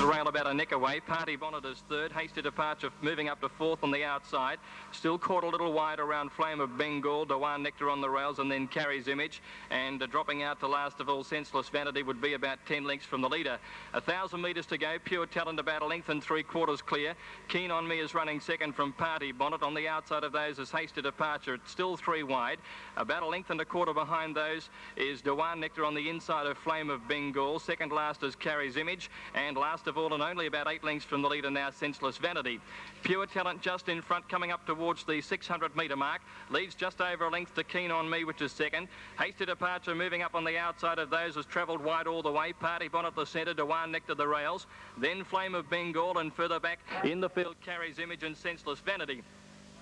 The rail about a neck away. Party Bonnet is third. Hasty Departure moving up to fourth on the outside. Still caught a little wide around Flame of Bengal. Dewan Nectar on the rails, and then Carrie's Image. And dropping out to last of all, Senseless Vanity would be about 10 lengths from the leader. 1,000 metres to go. Pure Talent about a length and 3/4 clear. Keen on Me is running second from Party Bonnet. On the outside of those is Hasty Departure. It's still 3 wide. About a length and a quarter behind those is Dewan Nectar on the inside of Flame of Bengal. Second last is Carrie's Image. And last of all, and only about 8 lengths from the leader now, Senseless Vanity. Pure Talent just in front, coming up towards the 600 metre mark. Leads just over a length to Keen on Me, which is second. Hasty Departure moving up on the outside of those has travelled wide all the way. Party Bonnet the centre, Dewan Nectar the rails. Then Flame of Bengal, and further back in the field, Carrie's Image and Senseless Vanity.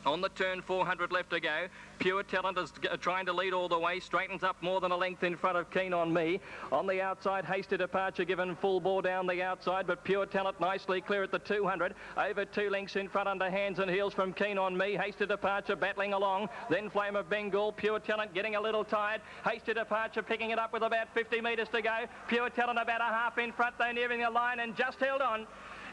On the turn, 400 left to go. Pure Talent is trying to lead all the way. Straightens up more than a length in front of Keen on Me. On the outside, Hasty Departure given full bore down the outside, but Pure Talent nicely clear at the 200. Over 2 lengths in front under hands and heels from Keen on Me. Hasty Departure battling along. Then Flame of Bengal. Pure Talent getting a little tired. Hasty Departure picking it up with about 50 metres to go. Pure Talent about a half in front, though, nearing the line, and just held on.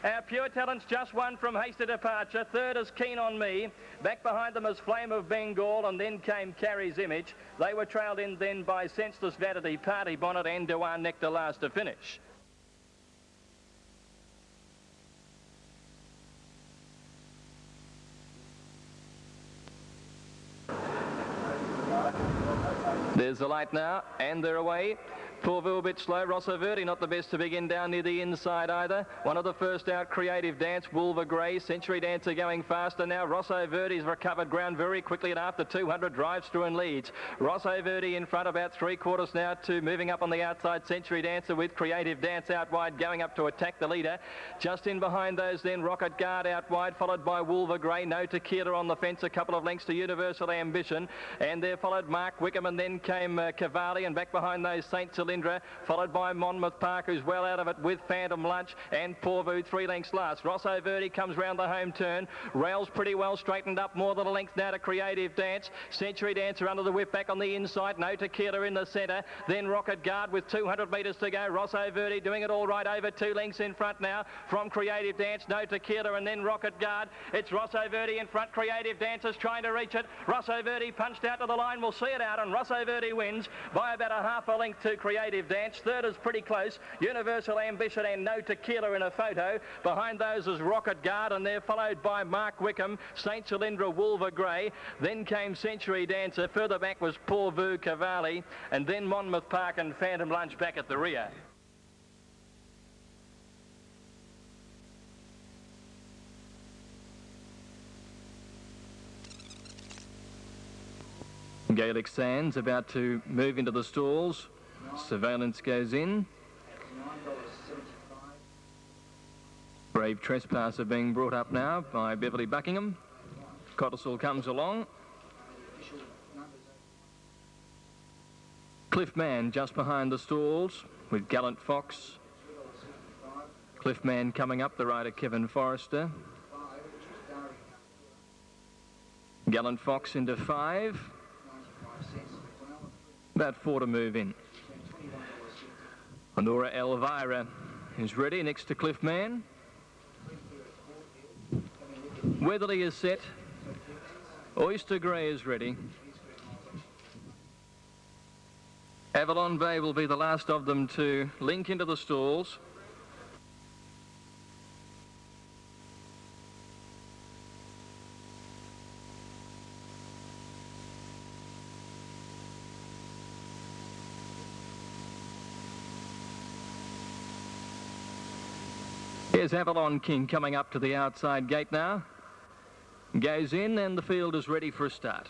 Our Pure Talent's just won from Hasty Departure. Third is Keen on Me. Back behind them is Flame of Bengal, and then came Carrie's Image. They were trailed in then by Senseless Vanity, Party Bonnet and Dewan Nectar last to finish. There's the light now, and they're away. Pourvu a bit slow. Rosso Verde not the best to begin down near the inside either. One of the first out, Creative Dance, Wolver Grey, Century Dancer going faster now. Rosso Verde's recovered ground very quickly, and after 200 drives through and leads. Rosso Verde in front, about 3/4 now to moving up on the outside. Century Dancer with Creative Dance out wide, going up to attack the leader. Just in behind those then, Rocket Guard out wide, followed by Wolver Grey. No Tequila on the fence, a couple of lengths to Universal Ambition. And there followed Mark Wickham, and then came Cavalli, and back behind those St. Cylindra, followed by Monmouth Park, who's well out of it with Phantom Lunch, and Pourvu 3 lengths last. Rosso Verde comes round the home turn. Rails pretty well straightened up, more than a length now to Creative Dance. Century Dancer under the whip back on the inside. No Tequila in the centre. Then Rocket Guard with 200 metres to go. Rosso Verde doing it all right, over 2 lengths in front now from Creative Dance. No Tequila, and then Rocket Guard. It's Rosso Verde in front. Creative Dancer's trying to reach it. Rosso Verde punched out to the line. We'll see it out, and Rosso Verde wins by about a half a length to Creative Dance. Third is pretty close. Universal Ambition and No Tequila in a photo. Behind those is Rocket Guard, and they're followed by Mark Wickham, St. Cylindra, Wolver Grey. Then came Century Dancer. Further back was Pourvu, Cavalli, and then Monmouth Park and Phantom Lunch back at the rear. Gaelic Sands about to move into the stalls. Surveillance goes in. Brave Trespasser being brought up now by Beverly Buckingham. Codicil comes along. Cliff Man just behind the stalls with Gallant Fox. Cliff Man coming up, the rider Kevin Forrester. Gallant Fox into 5. About 4 to move in. Honora Elvira is ready next to Cliff Man. Weatherly is set. Oyster Grey is ready. Avalon Bay will be the last of them to link into the stalls. Here's Avalon King coming up to the outside gate now. Goes in, and the field is ready for a start.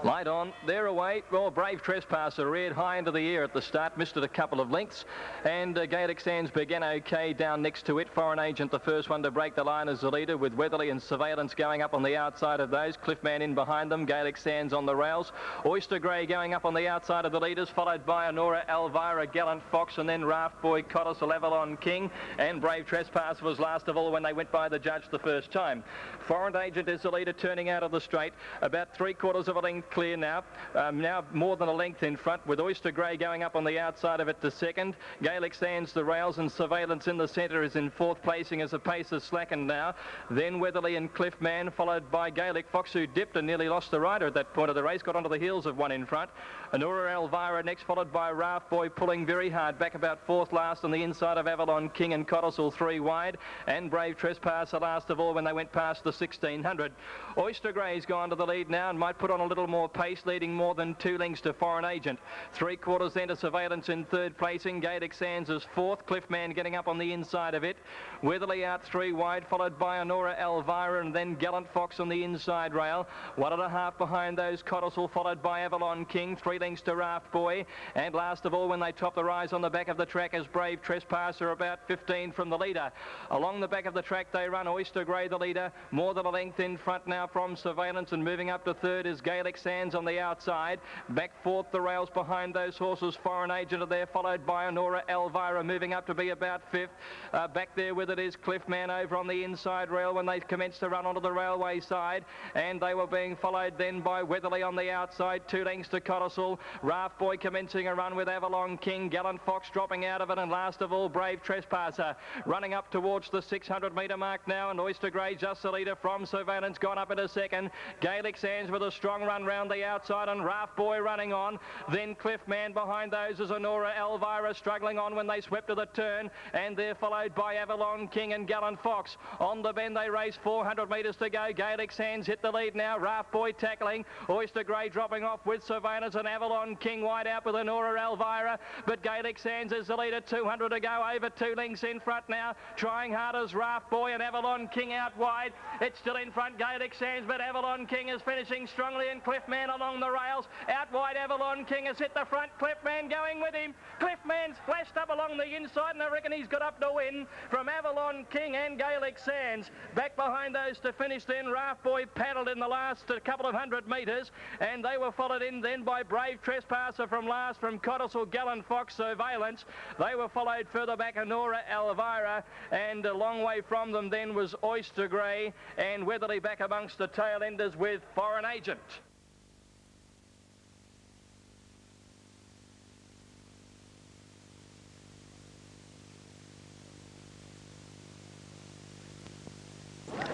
Light on, they're away. Well, Brave Trespasser reared high into the air at the start, missed it a couple of lengths, and Gaelic Sands began okay down next to it. Foreign Agent, the first one to break the line as the leader, with Weatherly and Surveillance going up on the outside of those. Cliffman in behind them, Gaelic Sands on the rails. Oyster Grey going up on the outside of the leaders, followed by Honora Elvira, Gallant Fox, and then Raft Boy, Codicil, Avalon King, and Brave Trespasser was last of all when they went by the judge the first time. Foreign Agent is the leader, turning out of the straight, about 3/4 of a length clear now. Now more than a length in front, with Oyster Grey going up on the outside of it to second. Gaelic Sands the rails, and Surveillance in the centre is in fourth placing as the pace has slackened now. Then Weatherly and Cliffman, followed by Gaelic Fox, who dipped and nearly lost the rider at that point of the race, got onto the heels of one in front. Honora Elvira next, followed by Raft Boy, pulling very hard back about fourth last on the inside of Avalon King and Codicil 3 wide, and Brave Trespasser last of all when they went past the 1600. Oyster Grey's gone to the lead now and might put on a little more pace, leading more than 2 lengths to Foreign Agent. 3/4 then to Surveillance in third placing. Gaelic Sands is fourth. Cliffman getting up on the inside of it. Weatherly out 3 wide, followed by Honora Elvira, and then Gallant Fox on the inside rail. 1.5 behind those, Codicil, followed by Avalon King. 3 lengths to Raft Boy. And last of all, when they top the rise on the back of the track, is Brave Trespasser, about 15 from the leader. Along the back of the track they run. Oyster Grey the leader, more than a length in front now from Surveillance, and moving up to third is Gaelic Sands on the outside. Back fourth the rails behind those horses. Foreign Agent are there, followed by Honora Elvira, moving up to be about fifth. Back there with it is Cliffman over on the inside rail when they commenced to run onto the railway side, and they were being followed then by Weatherly on the outside, 2 lengths to Codicil. Raft Boy commencing a run with Avalon King, Gallant Fox dropping out of it, and last of all Brave Trespasser running up towards the 600 metre mark now, and Oyster Grey just the leader from Surveillance, gone up into second. Gaelic Sands with a strong run round the outside, and Raft Boy running on. Then Cliffman behind those is Honora Elvira struggling on when they swept to the turn, and they're followed by Avalon King and Gallant Fox. On the bend they race, 400 metres to go. Gaelic Sands hit the lead now. Raft Boy tackling. Oyster Grey dropping off with Surveillance, and Avalon King wide out with Honora Elvira. But Gaelic Sands is the leader, 200 to go, over 2 lengths in front now. Trying hard as Raft Boy, and Avalon King out wide. It's still in front, Gaelic Sands, but Avalon King is finishing strongly, and Cliffman along the rails. Out wide, Avalon King has hit the front. Cliffman going with him. Cliffman's flashed up along the inside, and I reckon he's got up to win from Avalon King and Gaelic Sands. Back behind those to finish then, Raft Boy paddled in the last couple of 100 metres, and they were followed in then by Brave Trespasser from last, from Codicil, Gallant Fox, Surveillance. They were followed further back, Honora Elvira, and a long way from them then was Oyster Grey, and Weatherly back amongst the tail enders with Foreign Agent.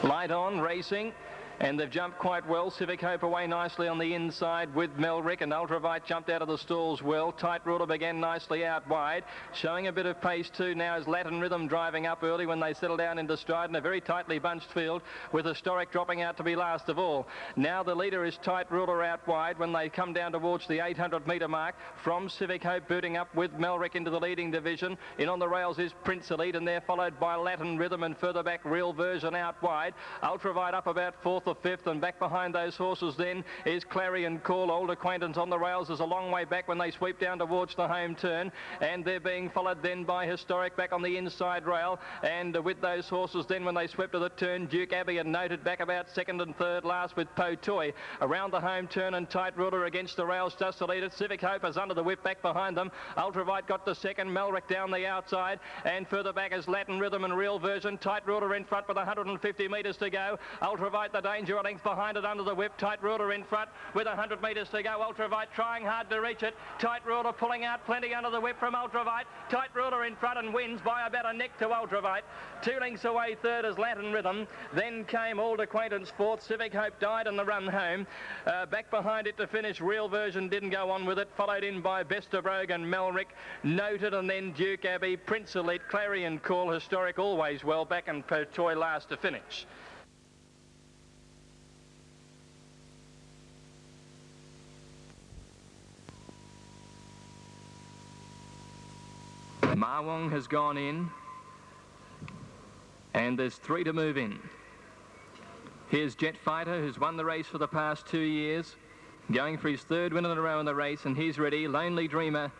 Light on racing, and they've jumped quite well. Civic Hope away nicely on the inside with Melrick, and Ultravite jumped out of the stalls well. Tight Ruler began nicely out wide, showing a bit of pace too now as Latin Rhythm driving up early when they settle down into stride in a very tightly bunched field, with Historic dropping out to be last of all. Now the leader is Tight Ruler out wide when they come down towards the 800 metre mark from Civic Hope, booting up with Melrick into the leading division. In on the rails is Prince Elite, and they're followed by Latin Rhythm, and further back Real Version out wide. Ultravite up about fourth or fifth, and back behind those horses then is Clarion Call. Old Acquaintance on the rails is a long way back when they sweep down towards the home turn, and they're being followed then by Historic back on the inside rail, and with those horses then when they swept to the turn, Duke Abbey and Noted back about second and third last with Po Toy around the home turn, and Tight Ruler against the rails just to lead it. Civic Hope is under the whip back behind them. Ultravite got the second, Melrick down the outside, and further back is Latin Rhythm and Real Version. Tight Ruler in front with 150 metres to go. Ultravite the danger, a length behind it under the whip. Tight Ruler in front with 100 metres to go. Ultravite trying hard to reach it. Tight Ruler pulling out plenty under the whip from Ultravite. Tight Ruler in front and wins by about a neck to Ultravite. 2 lengths away third is Latin Rhythm. Then came Old Acquaintance fourth. Civic Hope died on the run home. Back behind it to finish, Real Version didn't go on with it. Followed in by Best of Brogue and Melrick. Noted, and then Duke Abbey, Prince Elite, Clarion Call, Historic always well back, and Po Toy last to finish. Marwong has gone in, and there's 3 to move in. Here's Jet Fighter, who's won the race for the past 2 years, going for his 3rd win in a row in the race, and he's ready. Lonely Dreamer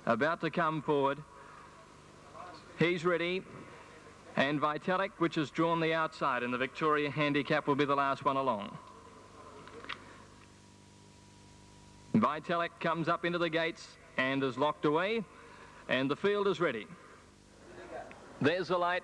about to come forward. He's ready, and Vitalik, which has drawn the outside in the Victoria Handicap, will be the last one along. Vitalik comes up into the gates and is locked away, and the field is ready. There's the light.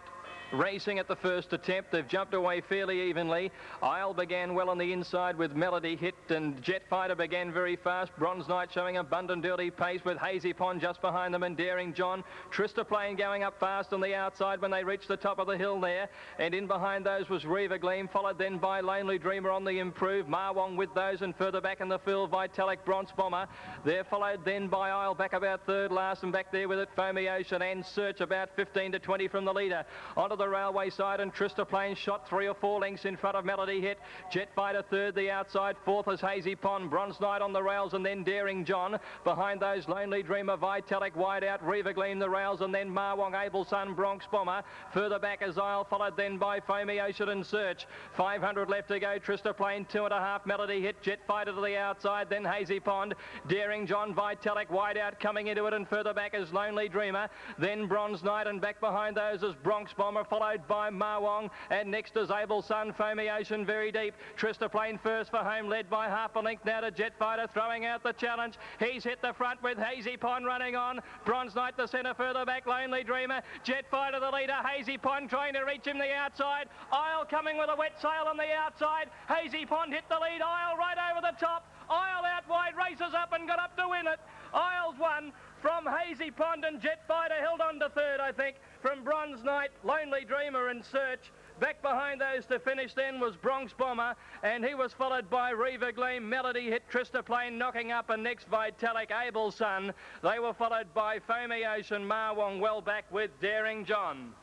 racing at the first attempt. They've jumped away fairly evenly. Isle began well on the inside with Melody Hit, and Jet Fighter began very fast. Bronze Knight showing abundant early pace with Hazy Pond just behind them and Daring John. Trista Plain going up fast on the outside when they reached the top of the hill there, and in behind those was Reva Gleam, followed then by Lonely Dreamer on the improve. Marwong with those, and further back in the field Vitalic Bronze Bomber. They're followed then by Isle back about third last, and back there with it Foamy Ocean and Search about 15 to 20 from the leader. Onto the railway side, and Trista Plain shot 3 or 4 lengths in front of Melody Hit. Jet Fighter third, the outside. Fourth is Hazy Pond. Bronze Knight on the rails, and then Daring John. Behind those Lonely Dreamer, Vitalic wide out, Reva Gleam the rails, and then Marwong, Able Sun, Bronx Bomber. Further back is Isle, followed then by Foamy Ocean and Search. 500 left to go. Trista Plain 2.5. Melody Hit. Jet Fighter to the outside, then Hazy Pond. Daring John, Vitalic wide out coming into it, and further back is Lonely Dreamer. Then Bronze Knight, and back behind those is Bronx Bomber, followed by Marwong, and next is Able Sun, Foamy Ocean very deep. Trista Plain first for home, led by half a length now to Jet Fighter, throwing out the challenge. He's hit the front with Hazy Pond running on. Bronze Knight the centre, further back Lonely Dreamer. Jet Fighter the leader, Hazy Pond trying to reach him the outside. Isle coming with a wet sail on the outside. Hazy Pond hit the lead, Isle right over the top. Isle out wide, races up and got up to win it. Isle's won from Hazy Pond, and Jet Fighter held on to third, I think, from Bronze Knight, Lonely Dreamer and Search. Back behind those to finish then was Bronx Bomber, and he was followed by Reva Gleam, Melody Hit, Trista Plain knocking up, and next Vitalic, Able Sun. They were followed by Foamy Ocean, Marwong well back with Daring John.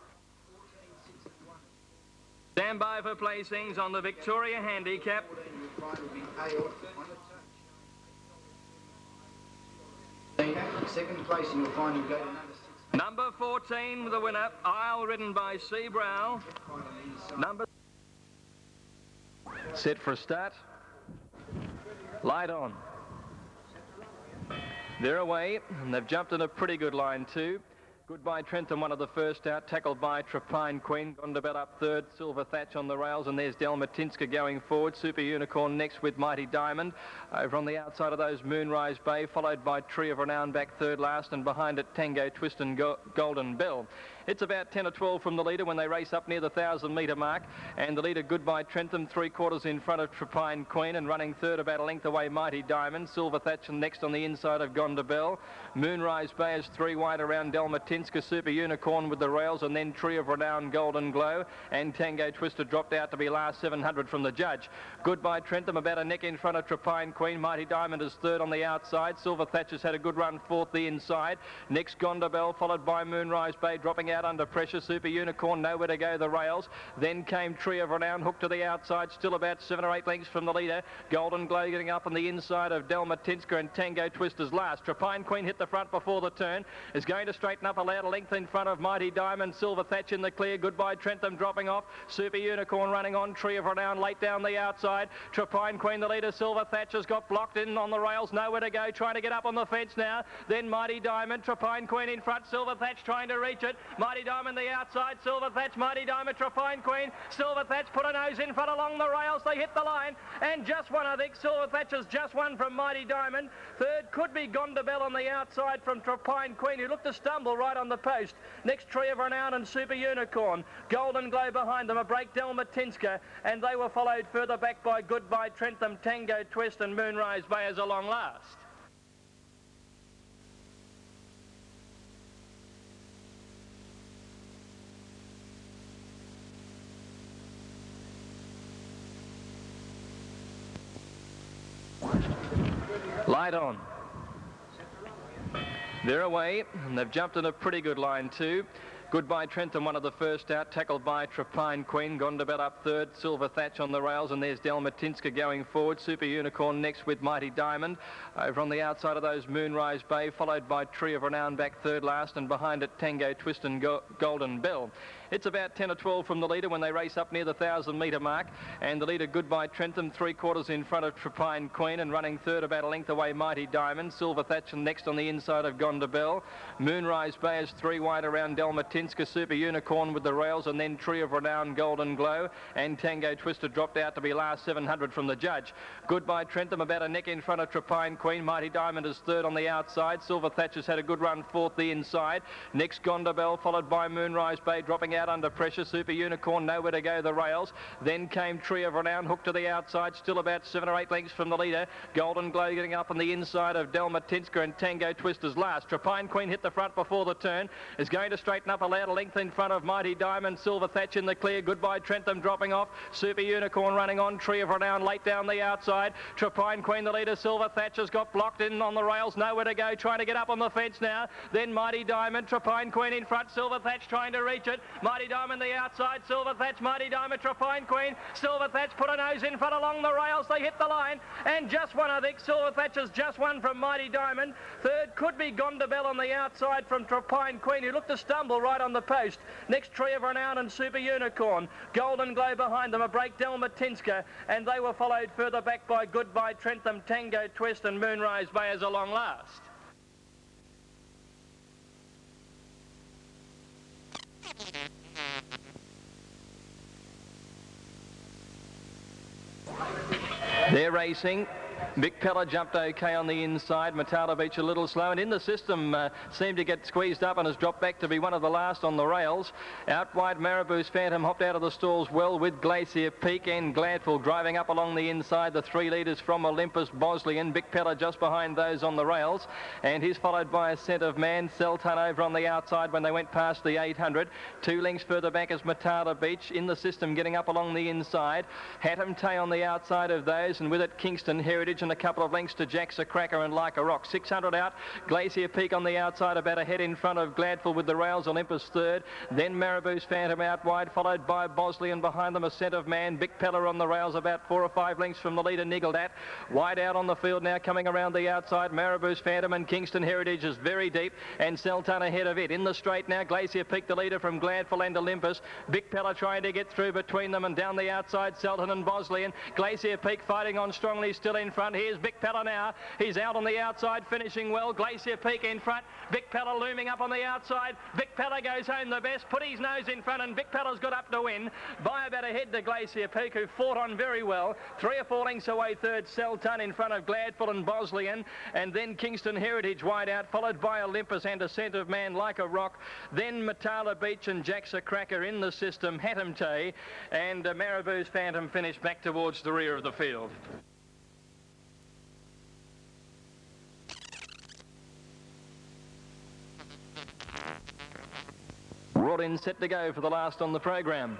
Stand by for placings on the Victoria Handicap. Second place, and you'll find you'll go to number 14, the winner, Isle, ridden by C. Brow. Number set for a start. Light on. They're away, and they've jumped in a pretty good line too. Goodbye Trentham, one of the first out, tackled by Trapine Queen. Gondabel up third, Silver Thatch on the rails, and there's Dalmatinska going forward. Super Unicorn next with Mighty Diamond. Over on the outside of those, Moonrise Bay, followed by Tree of Renown back third last, and behind it Tango Twist and Golden Bell. It's about 10 or 12 from the leader when they race up near the 1,000-metre mark, and the leader Goodbye Trentham 3/4 in front of Trapine Queen, and running third about a length away Mighty Diamond. Silver Thatch and next on the inside of Gondabel. Moonrise Bay is 3 wide around Dalmatinska, Super Unicorn with the rails, and then Tree of Renown, Golden Glow, and Tango Twister dropped out to be last 700 from the judge. Goodbye Trentham about a neck in front of Trapine Queen. Mighty Diamond is third on the outside. Silver Thatch has had a good run fourth the inside. Next Gondabel, followed by Moonrise Bay dropping out under pressure. Super Unicorn nowhere to go the rails. Then came Tree of Renown, hooked to the outside, still about 7 or 8 lengths from the leader. Golden Glow getting up on the inside of Dalmatinska, and Tango Twister's last. Trapine Queen hit the front before the turn, is going to straighten up, allowed a length in front of Mighty Diamond. Silver Thatch in the clear. Goodbye Trentham dropping off. Super Unicorn running on. Tree of Renown late down the outside. Trapine Queen the leader. Silver Thatch has got blocked in on the rails, nowhere to go, trying to get up on the fence now. Then Mighty Diamond, Trapine Queen in front, Silver Thatch trying to reach it. Mighty Diamond the outside, Silver Thatch, Mighty Diamond, Trapine Queen. Silver Thatch put a nose in front along the rails. They hit the line and just won, I think. Silver Thatch has just won from Mighty Diamond. Third could be Gondabel on the outside from Trapine Queen, who looked to stumble right on the post. Next Tree of Renown and Super Unicorn. Golden Glow behind them, a break Dalmatinska, and they were followed further back by Goodbye Trentham, Tango Twist and Moonrise Bay as a long last. Light on. They're away, and they've jumped in a pretty good line too. Goodbye Trentham, one of the first out, tackled by Trapine Queen. Gondabel up third, Silver Thatch on the rails, and there's Dalmatinska going forward. Super Unicorn next with Mighty Diamond. Over on the outside of those, Moonrise Bay, followed by Tree of Renown back third last, and behind it Tango Twist and Golden Bell. It's about 10 or 12 from the leader when they race up near the 1,000-metre mark, and the leader Goodbye Trentham 3/4 in front of Trapine Queen, and running third about a length away Mighty Diamond. Silver Thatch and next on the inside of Gondabel. Moonrise Bay is 3 wide around Dalmatinska. Matinska, Super Unicorn with the rails, and then Tree of Renown, Golden Glow, and Tango Twister dropped out to be last 700 from the judge. Goodbye Trentham about a neck in front of Trapine Queen. Mighty Diamond is third on the outside. Silver Thatcher's had a good run fourth the inside. Next Gondabelle, followed by Moonrise Bay, dropping out under pressure. Super Unicorn nowhere to go the rails. Then came Tree of Renown, hooked to the outside, still about 7 or 8 lengths from the leader. Golden Glow getting up on the inside of Dalmatinska, and Tango Twister's last. Trapine Queen hit the front before the turn, is going to straighten up, allowed a length in front of Mighty Diamond. Silver Thatch in the clear. Goodbye Trentham dropping off. Super Unicorn running on. Tree of Renown late down the outside. Trapine Queen the leader. Silver Thatch has got blocked in on the rails, nowhere to go, trying to get up on the fence now. Then Mighty Diamond, Trapine Queen in front, Silver Thatch trying to reach it. Mighty Diamond the outside, Silver Thatch, Mighty Diamond, Trapine Queen. Silver Thatch put a nose in front along the rails. They hit the line and just one, I think. Silver Thatch has just won from Mighty Diamond. Third could be Gondabelle on the outside from Trapine Queen, who looked to stumble right on the post. Next Tree of Renown and Super Unicorn. Golden Glow behind them, a break Dalmatinska, and they were followed further back by Goodbye Trentham, Tango Twist and Moonrise Bay as a long last. They're racing. Vic Pella jumped okay on the inside. Matala Beach a little slow, and in the system seemed to get squeezed up and has dropped back to be one of the last on the rails. Out wide, Marabou's Phantom hopped out of the stalls well with Glacier Peak and Gladful driving up along the inside. The 3 leaders from Olympus, Bosley and Vic Pella just behind those on the rails, and he's followed by Ascent of Man. Selton over on the outside when they went past the 800. 2 lengths further back is Matala Beach in the system getting up along the inside. Hatham Tay on the outside of those, and with it Kingston Heritage and a couple of lengths to Jack's a Cracker and Like a Rock. 600 out. Glacier Peak on the outside, about a head in front of Gladful with the rails. Olympus third. Then Marabou's Phantom out wide, followed by Bosley, and behind them Ascent of Man. Vic Pella on the rails, about 4 or 5 lengths from the leader, Niggled At. Wide out on the field now, coming around the outside. Marabou's Phantom and Kingston Heritage is very deep, and Selton ahead of it. In the straight now, Glacier Peak the leader from Gladful and Olympus. Vic Pella trying to get through between them, and down the outside Selton and Bosley, and Glacier Peak fighting on strongly still in front. Here's Vic Pella now. He's out on the outside, finishing well. Glacier Peak in front. Vic Pella looming up on the outside. Vic Pella goes home the best, put his nose in front, and Vic Pella's got up to win by about a head to Glacier Peak, who fought on very well. 3 or 4 lengths away third, Selton in front of Gladful and Bosleyan, and then Kingston Heritage wide out, followed by Olympus and Ascent of Man, Like a Rock. Then Matala Beach and Jack's a Cracker in the system. Hatham Tay and Marabou's Phantom finished back towards the rear of the field. Brought in, set to go for the last on the program.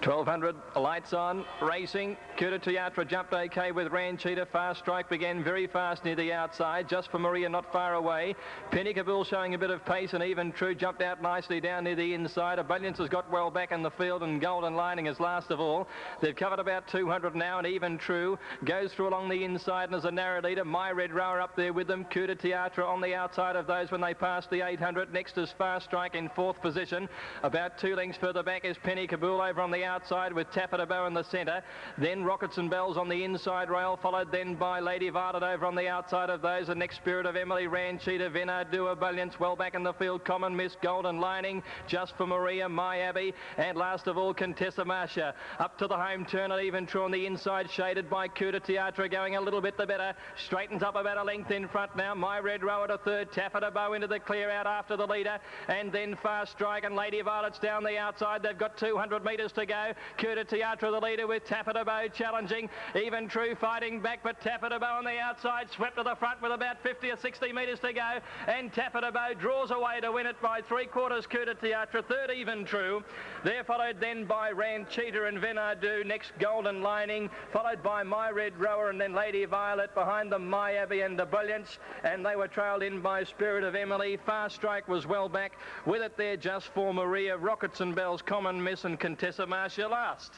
1200, lights on, racing. Kuta Teatra jumped okay with Ranchita. Fast Strike began very fast near the outside. Just for Maria not far away. Penny Kabul showing a bit of pace, and Even True jumped out nicely down near the inside. Abundance has got well back in the field, and Golden Lining is last of all. They've covered about 200 now, and Even True goes through along the inside and is a narrow leader. My Red Rower up there with them. Kuta Teatra on the outside of those when they pass the 800. Next is Fast Strike in 4th position. About 2 lengths further back is Penny Kabul over on the outside with Taffeta in the centre. Then Rockets and Bells on the inside rail, followed then by Lady Varded over on the outside of those. The next Spirit of Emily, Ranchita, Venardua, Brilliance well back in the field. Common Miss, Golden Lining, Just for Maria, My Abbey, and last of all Contessa Marcia. Up to the home turn and Even True on the inside, shaded by Kuta Teatra, going a little bit the better. Straightens up about a length in front now. My Red Rower to third, Taffeta Bow into the clear out after the leader, and then Fast Strike and Lady Vardet's down the outside. They've got 200 metres to go. Kuta Teatra the leader with Taffeta Bow challenging. Even True fighting back, but Taffeta Bow on the outside, swept to the front with about 50 or 60 metres to go, and Taffeta Bow draws away to win it by 3/4. Kuta Teatra, third Even True. They're followed then by Ranchita and Venardue. Next Golden Lining, followed by My Red Rower, and then Lady Violet. Behind them My Abbey and the Brilliance, and they were trailed in by Spirit of Emily. Fast Strike was well back with it there, Just for Maria, Rockets and Bells, Common Miss, and Contessa Marcia last.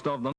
Of them.